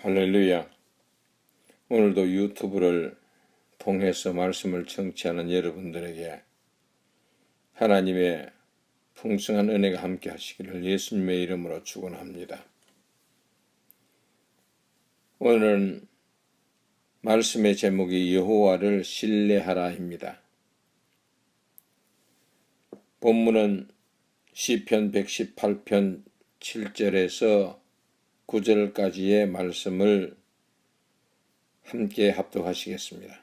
할렐루야. 오늘도 유튜브를 통해서 말씀을 청취하는 여러분들에게 하나님의 풍성한 은혜가 함께 하시기를 예수님의 이름으로 축원합니다. 오늘은 말씀의 제목이 여호와를 신뢰하라입니다. 본문은 시편 118편 7절에서 9절까지의 말씀을 함께 합독하시겠습니다.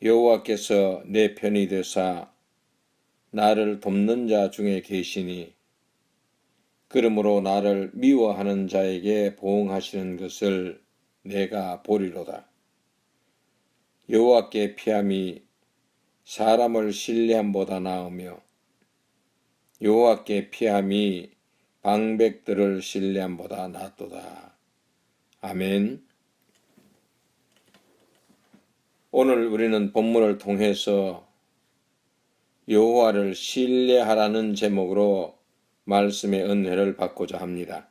여호와께서 내 편이 되사 나를 돕는 자 중에 계시니 그러므로 나를 미워하는 자에게 보응하시는 것을 내가 보리로다. 여호와께 피함이 사람을 신뢰함보다 나으며 여호와께 피함이 방백들을 신뢰함보다 낫도다. 아멘. 오늘 우리는 본문을 통해서 여호와를 신뢰하라는 제목으로 말씀의 은혜를 받고자 합니다.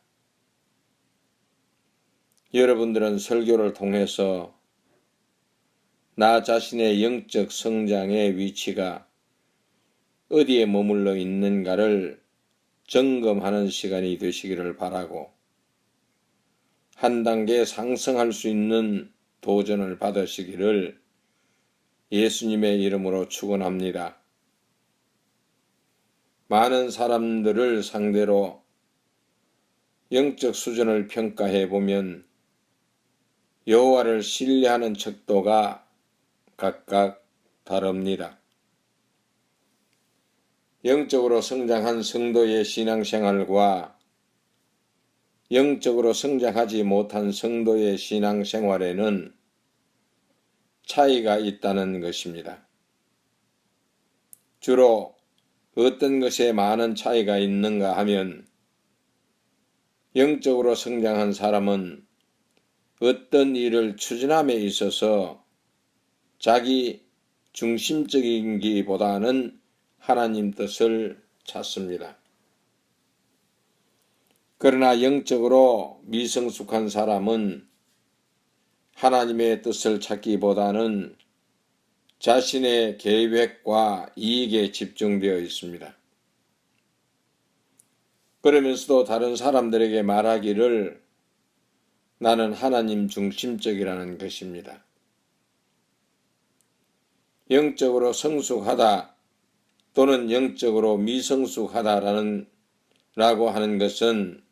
여러분들은 설교를 통해서 나 자신의 영적 성장의 위치가 어디에 머물러 있는가를 점검하는 시간이 되시기를 바라고 한 단계 상승할 수 있는 도전을 받으시기를 예수님의 이름으로 축원합니다. 많은 사람들을 상대로 영적 수준을 평가해 보면 여호와를 신뢰하는 척도가 각각 다릅니다. 영적으로 성장한 성도의 신앙생활과 영적으로 성장하지 못한 성도의 신앙생활에는 차이가 있다는 것입니다. 주로 어떤 것에 많은 차이가 있는가 하면 영적으로 성장한 사람은 어떤 일을 추진함에 있어서 자기 중심적인기보다는 하나님 뜻을 찾습니다. 그러나 영적으로 미성숙한 사람은 하나님의 뜻을 찾기보다는 자신의 계획과 이익에 집중되어 있습니다. 그러면서도 다른 사람들에게 말하기를 나는 하나님 중심적이라는 것입니다. 영적으로 성숙하다 또는 영적으로 미성숙하다라고 하는 것은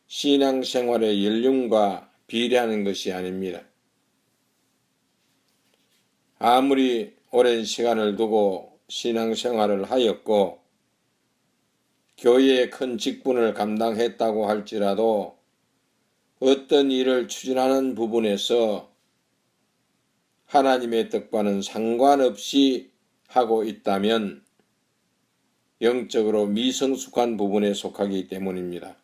신앙생활의 연륜과 비례하는 것이 아닙니다. 아무리 오랜 시간을 두고 신앙생활을 하였고 교회의 큰 직분을 감당했다고 할지라도 어떤 일을 추진하는 부분에서 하나님의 뜻과는 상관없이 하고 있다면 영적으로 미성숙한 부분에 속하기 때문입니다.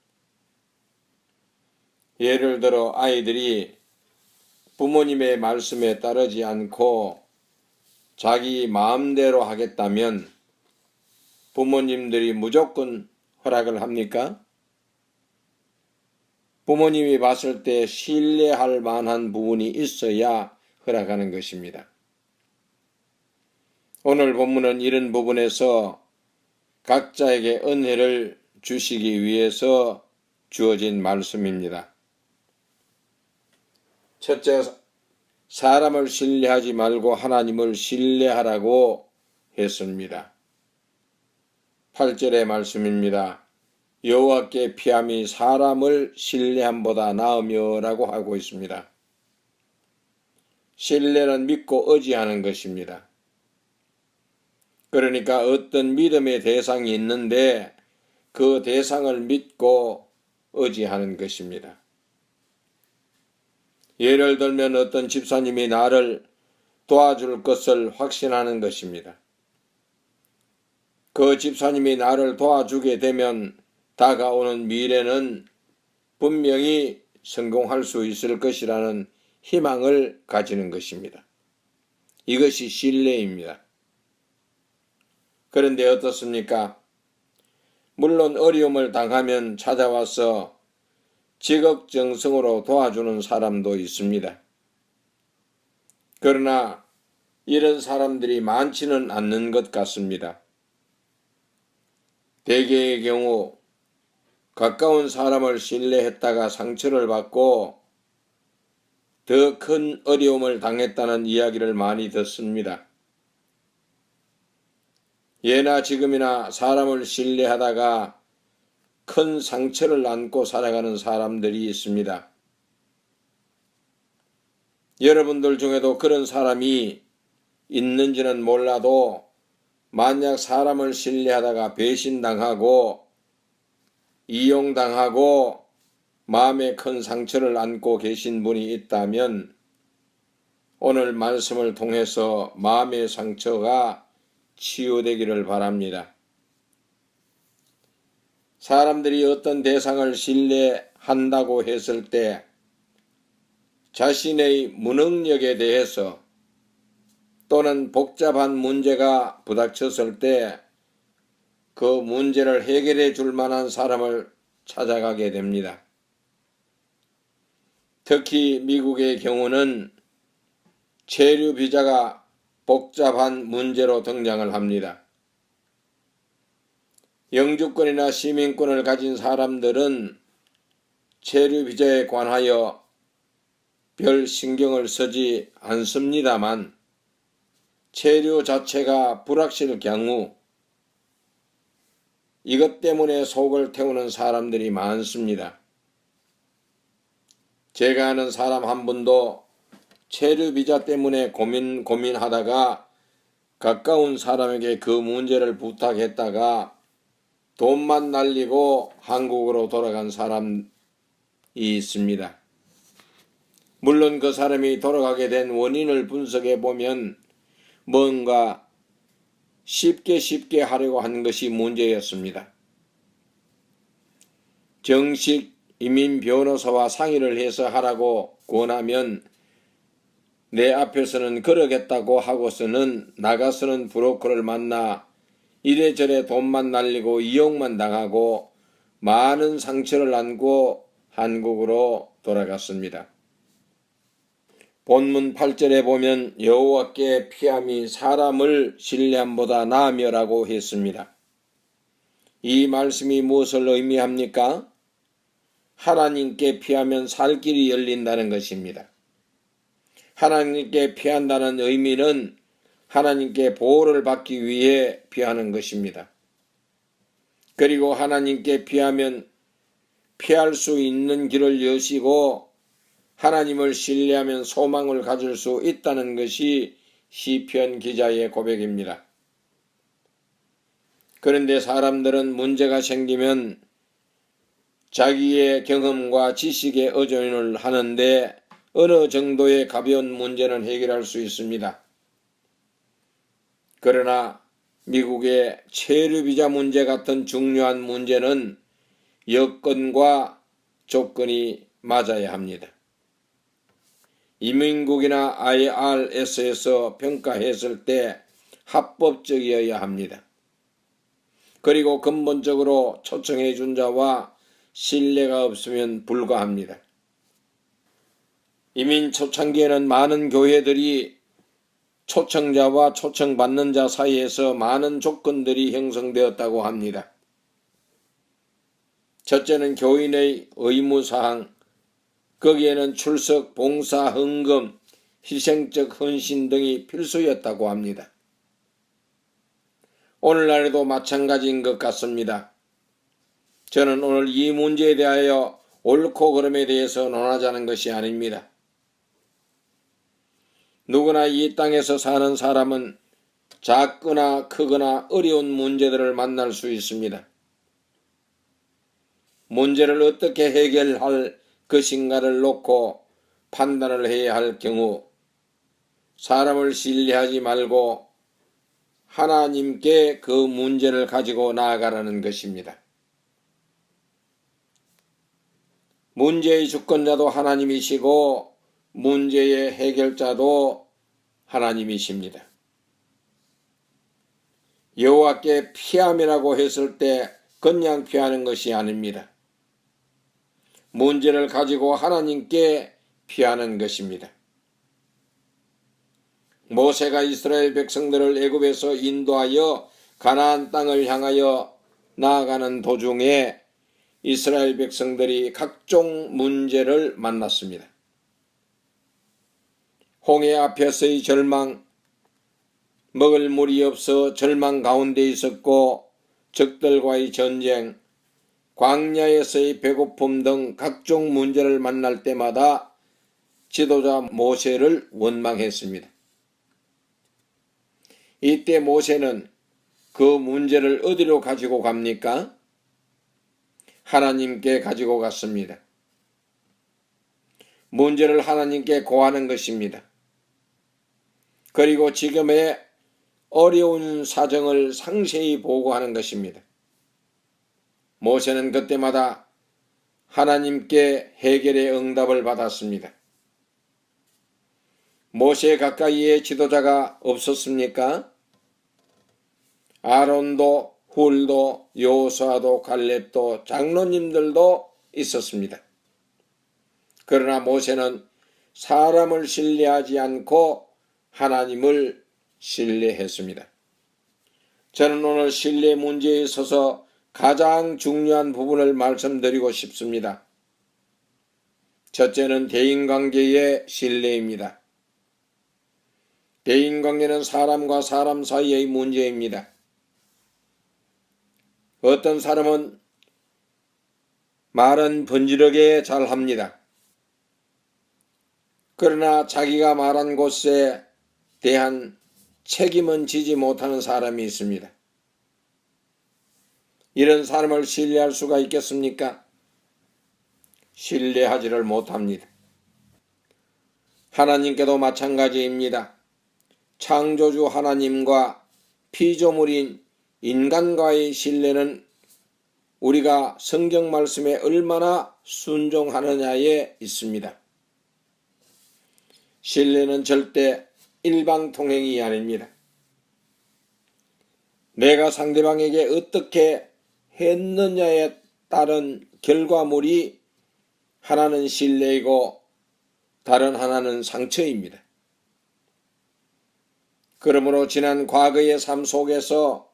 예를 들어 아이들이 부모님의 말씀에 따르지 않고 자기 마음대로 하겠다면 부모님들이 무조건 허락을 합니까? 부모님이 봤을 때 신뢰할 만한 부분이 있어야 허락하는 것입니다. 오늘 본문은 이런 부분에서 각자에게 은혜를 주시기 위해서 주어진 말씀입니다. 첫째, 사람을 신뢰하지 말고 하나님을 신뢰하라고 했습니다. 8절의 말씀입니다. 여호와께 피함이 사람을 신뢰함보다 나으며 라고 하고 있습니다. 신뢰는 믿고 의지하는 것입니다. 그러니까 어떤 믿음의 대상이 있는데 그 대상을 믿고 의지하는 것입니다. 예를 들면 어떤 집사님이 나를 도와줄 것을 확신하는 것입니다. 그 집사님이 나를 도와주게 되면 다가오는 미래는 분명히 성공할 수 있을 것이라는 희망을 가지는 것입니다. 이것이 신뢰입니다. 그런데 어떻습니까? 물론 어려움을 당하면 찾아와서 지극정성으로 도와주는 사람도 있습니다. 그러나 이런 사람들이 많지는 않는 것 같습니다. 대개의 경우 가까운 사람을 신뢰했다가 상처를 받고 더 큰 어려움을 당했다는 이야기를 많이 듣습니다. 예나 지금이나 사람을 신뢰하다가 큰 상처를 안고 살아가는 사람들이 있습니다. 여러분들 중에도 그런 사람이 있는지는 몰라도 만약 사람을 신뢰하다가 배신당하고 이용당하고 마음에 큰 상처를 안고 계신 분이 있다면 오늘 말씀을 통해서 마음의 상처가 치유되기를 바랍니다. 사람들이 어떤 대상을 신뢰한다고 했을 때 자신의 무능력에 대해서 또는 복잡한 문제가 부닥쳤을 때 그 문제를 해결해 줄 만한 사람을 찾아가게 됩니다. 특히 미국의 경우는 체류 비자가 복잡한 문제로 등장을 합니다. 영주권이나 시민권을 가진 사람들은 체류 비자에 관하여 별 신경을 쓰지 않습니다만 체류 자체가 불확실 경우 이것 때문에 속을 태우는 사람들이 많습니다. 제가 아는 사람 한 분도 체류 비자 때문에 고민하다가 가까운 사람에게 그 문제를 부탁했다가 돈만 날리고 한국으로 돌아간 사람이 있습니다. 물론 그 사람이 돌아가게 된 원인을 분석해 보면 뭔가 쉽게 하려고 하는 것이 문제였습니다. 정식 이민 변호사와 상의를 해서 하라고 권하면 내 앞에서는 그러겠다고 하고서는 나가서는 브로커를 만나 이래저래 돈만 날리고 이용만 당하고 많은 상처를 안고 한국으로 돌아갔습니다. 본문 8절에 보면 여호와께 피함이 사람을 신뢰함보다 나으며라고 했습니다. 이 말씀이 무엇을 의미합니까? 하나님께 피하면 살 길이 열린다는 것입니다. 하나님께 피한다는 의미는 하나님께 보호를 받기 위해 피하는 것입니다. 그리고 하나님께 피하면 피할 수 있는 길을 여시고 하나님을 신뢰하면 소망을 가질 수 있다는 것이 시편 기자의 고백입니다. 그런데 사람들은 문제가 생기면 자기의 경험과 지식에 의존을 하는데 어느 정도의 가벼운 문제는 해결할 수 있습니다. 그러나 미국의 체류비자 문제 같은 중요한 문제는 여건과 조건이 맞아야 합니다. 이민국이나 IRS에서 평가했을 때 합법적이어야 합니다. 그리고 근본적으로 초청해 준 자와 신뢰가 없으면 불가합니다. 이민 초창기에는 많은 교회들이 초청자와 초청받는 자 사이에서 많은 조건들이 형성되었다고 합니다. 첫째는 교인의 의무사항, 거기에는 출석, 봉사, 헌금, 희생적 헌신 등이 필수였다고 합니다. 오늘날에도 마찬가지인 것 같습니다. 저는 오늘 이 문제에 대하여 옳고 그름에 대해서 논하자는 것이 아닙니다. 누구나 이 땅에서 사는 사람은 작거나 크거나 어려운 문제들을 만날 수 있습니다. 문제를 어떻게 해결할 것인가를 놓고 판단을 해야 할 경우 사람을 신뢰하지 말고 하나님께 그 문제를 가지고 나아가라는 것입니다. 문제의 주권자도 하나님이시고 문제의 해결자도 하나님이십니다. 여호와께 피함이라고 했을 때 그냥 피하는 것이 아닙니다. 문제를 가지고 하나님께 피하는 것입니다. 모세가 이스라엘 백성들을 애굽에서 인도하여 가나안 땅을 향하여 나아가는 도중에 이스라엘 백성들이 각종 문제를 만났습니다. 홍해 앞에서의 절망, 먹을 물이 없어 절망 가운데 있었고 적들과의 전쟁, 광야에서의 배고픔 등 각종 문제를 만날 때마다 지도자 모세를 원망했습니다. 이때 모세는 그 문제를 어디로 가지고 갑니까? 하나님께 가지고 갔습니다. 문제를 하나님께 고하는 것입니다. 그리고 지금의 어려운 사정을 상세히 보고하는 것입니다. 모세는 그때마다 하나님께 해결의 응답을 받았습니다. 모세 가까이에 지도자가 없었습니까? 아론도 훌도 여호수아도 갈렙도 장로님들도 있었습니다. 그러나 모세는 사람을 신뢰하지 않고 하나님을 신뢰했습니다. 저는 오늘 신뢰 문제에 있어서 가장 중요한 부분을 말씀드리고 싶습니다. 첫째는 대인관계의 신뢰입니다. 대인관계는 사람과 사람 사이의 문제입니다. 어떤 사람은 말은 번지르게 잘합니다. 그러나 자기가 말한 것에 대한 책임은 지지 못하는 사람이 있습니다. 이런 사람을 신뢰할 수가 있겠습니까? 신뢰하지를 못합니다. 하나님께도 마찬가지입니다. 창조주 하나님과 피조물인 인간과의 신뢰는 우리가 성경 말씀에 얼마나 순종하느냐에 있습니다. 신뢰는 절대 일방통행이 아닙니다. 내가 상대방에게 어떻게 했느냐에 따른 결과물이 하나는 신뢰이고 다른 하나는 상처입니다. 그러므로 지난 과거의 삶 속에서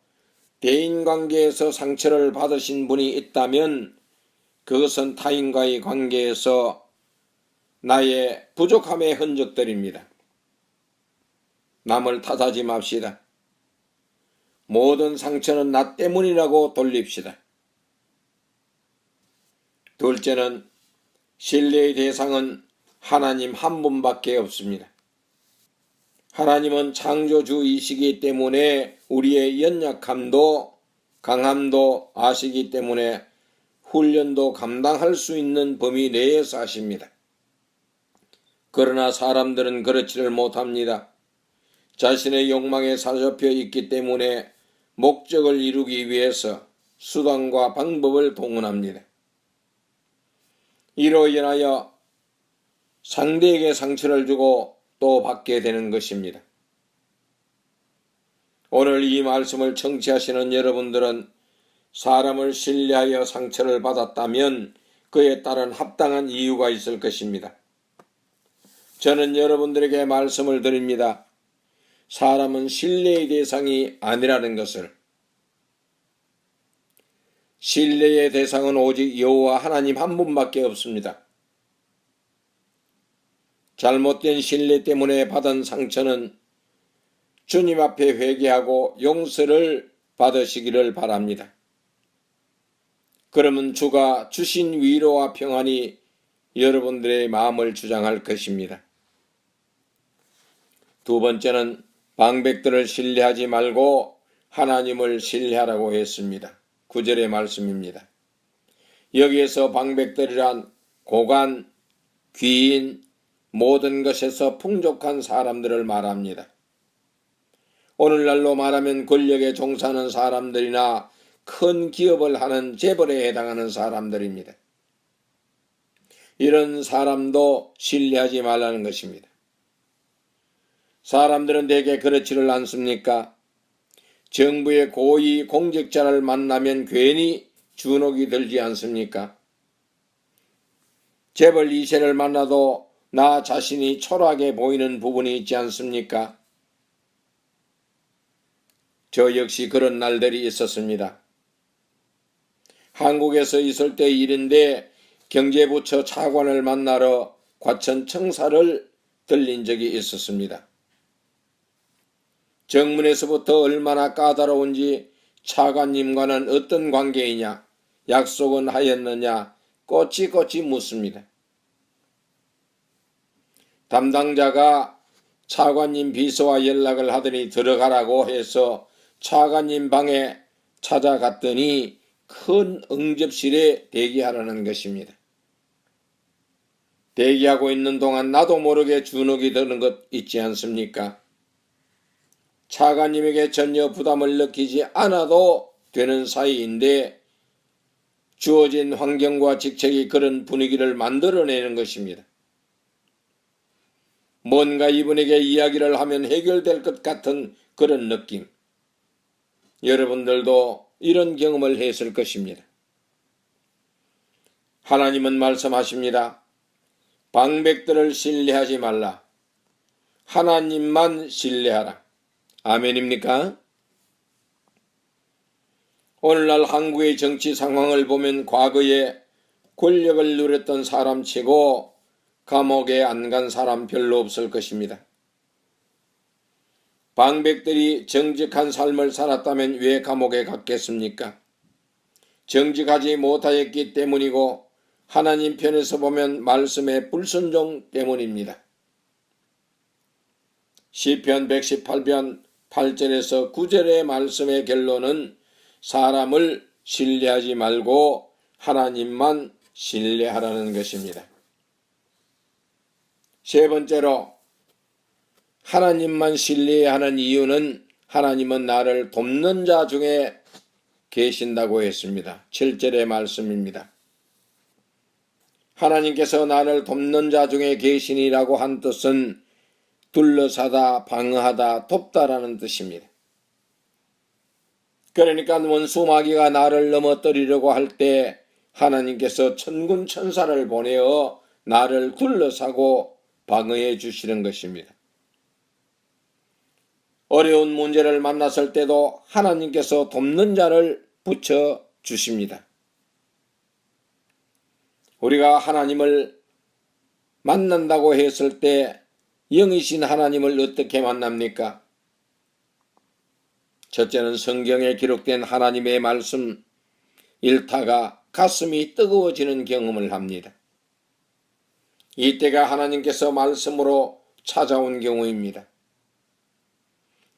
대인관계에서 상처를 받으신 분이 있다면 그것은 타인과의 관계에서 나의 부족함의 흔적들입니다. 남을 탓하지 맙시다. 모든 상처는 나 때문이라고 돌립시다. 둘째는 신뢰의 대상은 하나님 한 분밖에 없습니다. 하나님은 창조주이시기 때문에 우리의 연약함도 강함도 아시기 때문에 훈련도 감당할 수 있는 범위 내에서 하십니다. 그러나 사람들은 그렇지를 못합니다. 자신의 욕망에 사로잡혀 있기 때문에 목적을 이루기 위해서 수단과 방법을 동원합니다. 이로 인하여 상대에게 상처를 주고 또 받게 되는 것입니다. 오늘 이 말씀을 청취하시는 여러분들은 사람을 신뢰하여 상처를 받았다면 그에 따른 합당한 이유가 있을 것입니다. 저는 여러분들에게 말씀을 드립니다. 사람은 신뢰의 대상이 아니라는 것을. 신뢰의 대상은 오직 여호와 하나님 한 분밖에 없습니다. 잘못된 신뢰 때문에 받은 상처는 주님 앞에 회개하고 용서를 받으시기를 바랍니다. 그러면 주가 주신 위로와 평안이 여러분들의 마음을 주장할 것입니다. 두 번째는 방백들을 신뢰하지 말고 하나님을 신뢰하라고 했습니다. 9절의 말씀입니다. 여기에서 방백들이란 고관, 귀인, 모든 것에서 풍족한 사람들을 말합니다. 오늘날로 말하면 권력에 종사하는 사람들이나 큰 기업을 하는 재벌에 해당하는 사람들입니다. 이런 사람도 신뢰하지 말라는 것입니다. 사람들은 대개 그렇지를 않습니까? 정부의 고위 공직자를 만나면 괜히 주눅이 들지 않습니까? 재벌 2세를 만나도 나 자신이 초라하게 보이는 부분이 있지 않습니까? 저 역시 그런 날들이 있었습니다. 한국에서 있을 때 일인데 경제부처 차관을 만나러 과천 청사를 들린 적이 있었습니다. 정문에서부터 얼마나 까다로운지 차관님과는 어떤 관계이냐, 약속은 하였느냐 꼬치꼬치 묻습니다. 담당자가 차관님 비서와 연락을 하더니 들어가라고 해서 차관님 방에 찾아갔더니 큰 응접실에 대기하라는 것입니다. 대기하고 있는 동안 나도 모르게 주눅이 드는 것 있지 않습니까? 차관님에게 전혀 부담을 느끼지 않아도 되는 사이인데 주어진 환경과 직책이 그런 분위기를 만들어내는 것입니다. 뭔가 이분에게 이야기를 하면 해결될 것 같은 그런 느낌. 여러분들도 이런 경험을 했을 것입니다. 하나님은 말씀하십니다. 방백들을 신뢰하지 말라. 하나님만 신뢰하라. 아멘입니까? 오늘날 한국의 정치 상황을 보면 과거에 권력을 누렸던 사람치고 감옥에 안 간 사람 별로 없을 것입니다. 방백들이 정직한 삶을 살았다면 왜 감옥에 갔겠습니까? 정직하지 못하였기 때문이고 하나님 편에서 보면 말씀의 불순종 때문입니다. 시편 118편 8절에서 9절의 말씀의 결론은 사람을 신뢰하지 말고 하나님만 신뢰하라는 것입니다. 세 번째로 하나님만 신뢰해야 하는 이유는 하나님은 나를 돕는 자 중에 계신다고 했습니다. 7절의 말씀입니다. 하나님께서 나를 돕는 자 중에 계시니라고 한 뜻은 둘러싸다, 방어하다, 돕다라는 뜻입니다. 그러니까 원수 마귀가 나를 넘어뜨리려고 할 때 하나님께서 천군 천사를 보내어 나를 둘러싸고 방어해 주시는 것입니다. 어려운 문제를 만났을 때도 하나님께서 돕는 자를 붙여 주십니다. 우리가 하나님을 만난다고 했을 때 영이신 하나님을 어떻게 만납니까? 첫째는 성경에 기록된 하나님의 말씀 읽다가 가슴이 뜨거워지는 경험을 합니다. 이때가 하나님께서 말씀으로 찾아온 경우입니다.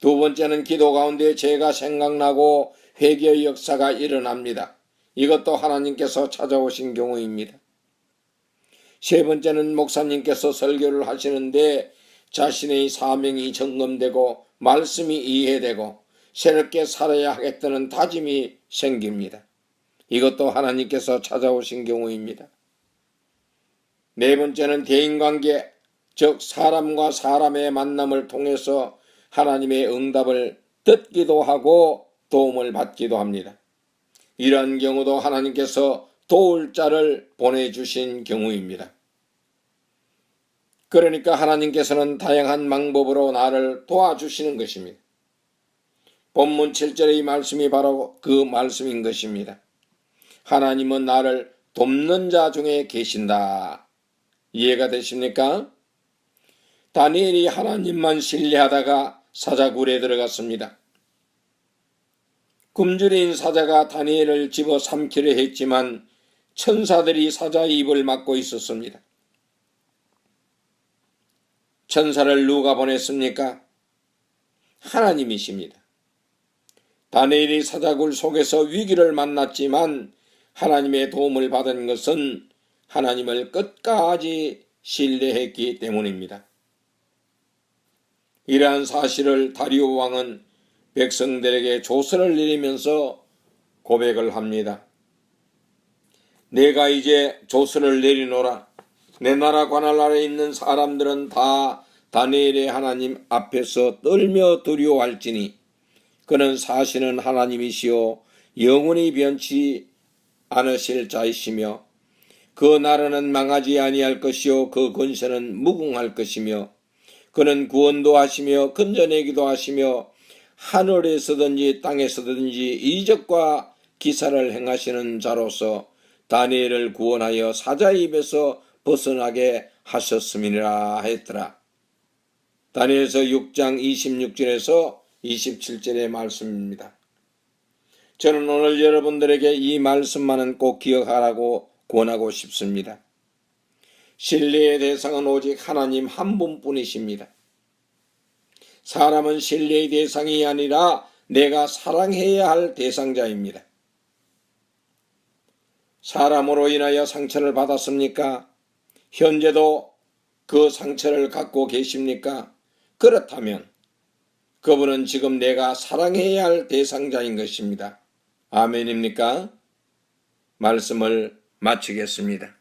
두 번째는 기도 가운데 죄가 생각나고 회개의 역사가 일어납니다. 이것도 하나님께서 찾아오신 경우입니다. 세 번째는 목사님께서 설교를 하시는데 자신의 사명이 점검되고 말씀이 이해되고 새롭게 살아야 하겠다는 다짐이 생깁니다. 이것도 하나님께서 찾아오신 경우입니다. 네 번째는 대인관계, 즉 사람과 사람의 만남을 통해서 하나님의 응답을 듣기도 하고 도움을 받기도 합니다. 이러한 경우도 하나님께서 도울 자를 보내주신 경우입니다. 그러니까 하나님께서는 다양한 방법으로 나를 도와주시는 것입니다. 본문 7절의 말씀이 바로 그 말씀인 것입니다. 하나님은 나를 돕는 자 중에 계신다. 이해가 되십니까? 다니엘이 하나님만 신뢰하다가 사자굴에 들어갔습니다. 굶주린 사자가 다니엘을 집어 삼키려 했지만 천사들이 사자의 입을 막고 있었습니다. 천사를 누가 보냈습니까? 하나님이십니다. 다니엘이 사자굴 속에서 위기를 만났지만 하나님의 도움을 받은 것은 하나님을 끝까지 신뢰했기 때문입니다. 이러한 사실을 다리오 왕은 백성들에게 조서를 내리면서 고백을 합니다. 내가 이제 조서를 내리노라. 내 나라 관할 아래 있는 사람들은 다 다니엘의 하나님 앞에서 떨며 두려워할지니 그는 사실은 하나님이시요 영원히 변치 않으실 자이시며 그 나라는 망하지 아니할 것이요 그 권세는 무궁할 것이며 그는 구원도 하시며 건져내기도 하시며 하늘에서든지 땅에서든지 이적과 기사를 행하시는 자로서 다니엘을 구원하여 사자의 입에서 벗어나게 하셨음이니라 했더라. 다니엘서 6장 26절에서 27절의 말씀입니다. 저는 오늘 여러분들에게 이 말씀만은 꼭 기억하라고 권하고 싶습니다. 신뢰의 대상은 오직 하나님 한 분뿐이십니다. 사람은 신뢰의 대상이 아니라 내가 사랑해야 할 대상자입니다. 사람으로 인하여 상처를 받았습니까? 현재도 그 상처를 갖고 계십니까? 그렇다면 그분은 지금 내가 사랑해야 할 대상자인 것입니다. 아멘입니까? 말씀을 마치겠습니다.